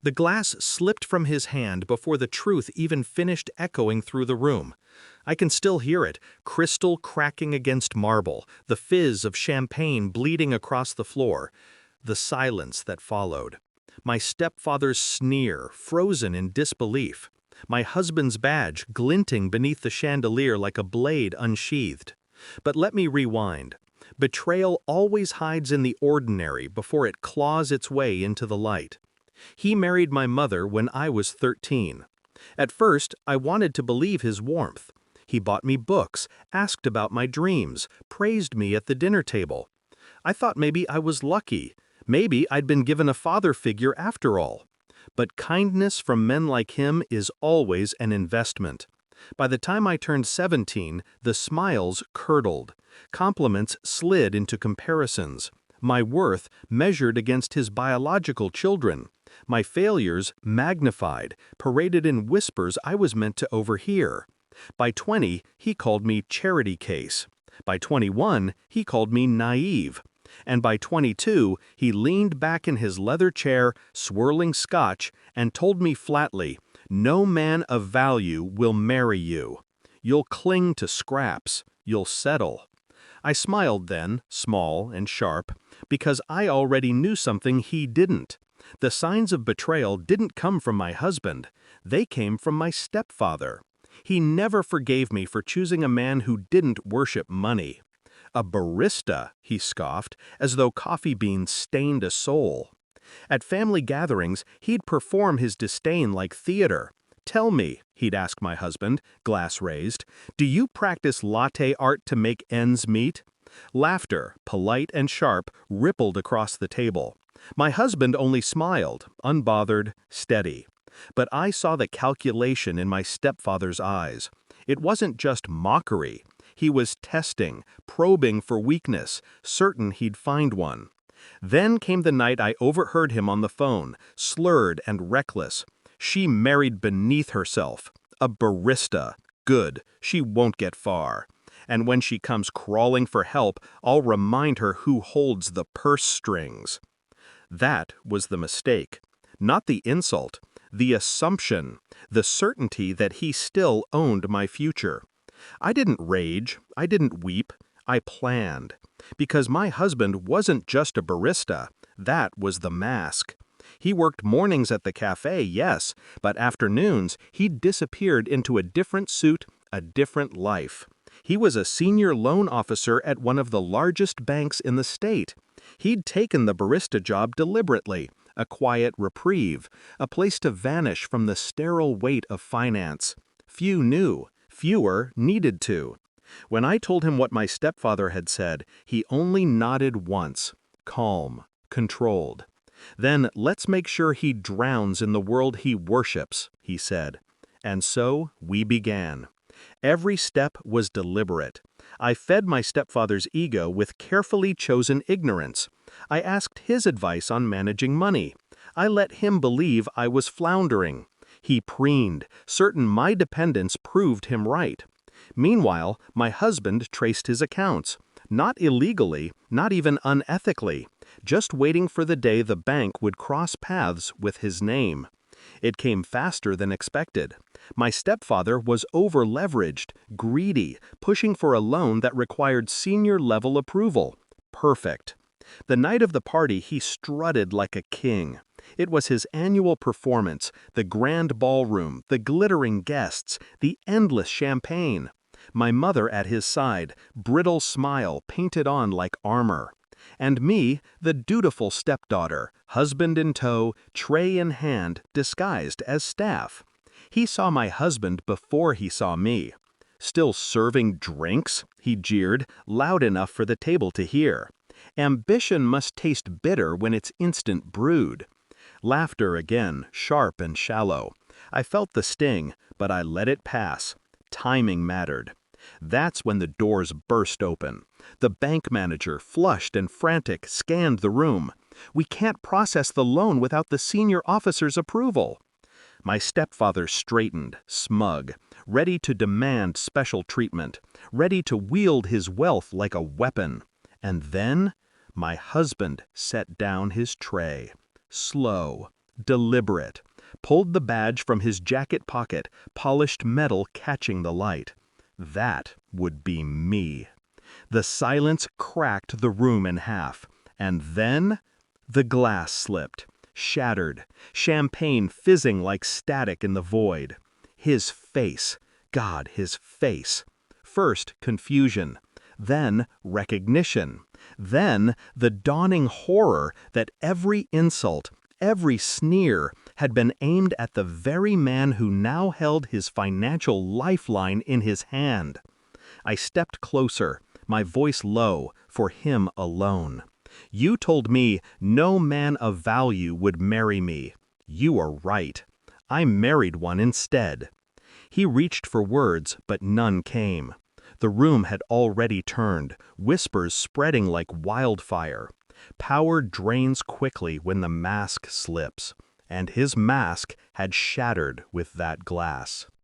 The glass slipped from his hand before the truth even finished echoing through the room. I can still hear it, crystal cracking against marble, the fizz of champagne bleeding across the floor, the silence that followed. My stepfather's sneer, frozen in disbelief. My husband's badge glinting beneath the chandelier like a blade unsheathed. But let me rewind. Betrayal always hides in the ordinary before it claws its way into the light. He married my mother when I was 13. At first, I wanted to believe his warmth. He bought me books, asked about my dreams, praised me at the dinner table. I thought maybe I was lucky. Maybe I'd been given a father figure after all. But kindness from men like him is always an investment. By the time I turned 17, the smiles curdled. Compliments slid into comparisons. My worth measured against his biological children. My failures magnified, paraded in whispers I was meant to overhear. By 20, he called me charity case. By 21, he called me naive. And by 22, he leaned back in his leather chair, swirling scotch, and told me flatly, "No man of value will marry you. You'll cling to scraps. You'll settle." I smiled then, small and sharp, because I already knew something he didn't. The signs of betrayal didn't come from my husband. They came from my stepfather. He never forgave me for choosing a man who didn't worship money. "A barista," he scoffed, as though coffee beans stained a soul. At family gatherings, he'd perform his disdain like theater. "Tell me," he'd ask my husband, glass raised, "do you practice latte art to make ends meet?" Laughter, polite and sharp, rippled across the table. My husband only smiled, unbothered, steady. But I saw the calculation in my stepfather's eyes. It wasn't just mockery. He was testing, probing for weakness, certain he'd find one. Then came the night I overheard him on the phone, slurred and reckless. "She married beneath herself. A barista. Good. She won't get far. And when she comes crawling for help, I'll remind her who holds the purse strings." That was the mistake. Not the insult. The assumption. The certainty that he still owned my future. I didn't rage. I didn't weep. I planned. Because my husband wasn't just a barista. That was the mask. He worked mornings at the cafe, yes, but afternoons he'd disappeared into a different suit, a different life. He was a senior loan officer at one of the largest banks in the state. He'd taken the barista job deliberately, a quiet reprieve, a place to vanish from the sterile weight of finance. Few knew, fewer needed to. When I told him what my stepfather had said, he only nodded once, calm, controlled. "Then let's make sure he drowns in the world he worships," he said. And so we began. Every step was deliberate. I fed my stepfather's ego with carefully chosen ignorance. I asked his advice on managing money. I let him believe I was floundering. He preened, certain my dependence proved him right. Meanwhile, my husband traced his accounts. Not illegally, not even unethically, just waiting for the day the bank would cross paths with his name. It came faster than expected. My stepfather was over-leveraged, greedy, pushing for a loan that required senior-level approval. Perfect. The night of the party, he strutted like a king. It was his annual performance, the grand ballroom, the glittering guests, the endless champagne. My mother at his side, brittle smile painted on like armor. And me, the dutiful stepdaughter, husband in tow, tray in hand, disguised as staff. He saw my husband before he saw me. "Still serving drinks?" he jeered, loud enough for the table to hear. "Ambition must taste bitter when it's instant brewed." Laughter again, sharp and shallow. I felt the sting, but I let it pass. Timing mattered. That's when the doors burst open. The bank manager, flushed and frantic, scanned the room. "We can't process the loan without the senior officer's approval." My stepfather straightened, smug, ready to demand special treatment, ready to wield his wealth like a weapon. And then, my husband set down his tray. Slow, deliberate. Pulled the badge from his jacket pocket, polished metal catching the light. That would be me. The silence cracked the room in half, and then the glass slipped, shattered, champagne fizzing like static in the void. His face, God, his face. First confusion, then recognition, then the dawning horror that every insult, every sneer had been aimed at the very man who now held his financial lifeline in his hand. I stepped closer, my voice low, for him alone. You told me no man of value would marry me. You are right. I married one instead. He reached for words, but none came. The room had already turned, whispers spreading like wildfire. Power drains quickly when the mask slips, and his mask had shattered with that glass.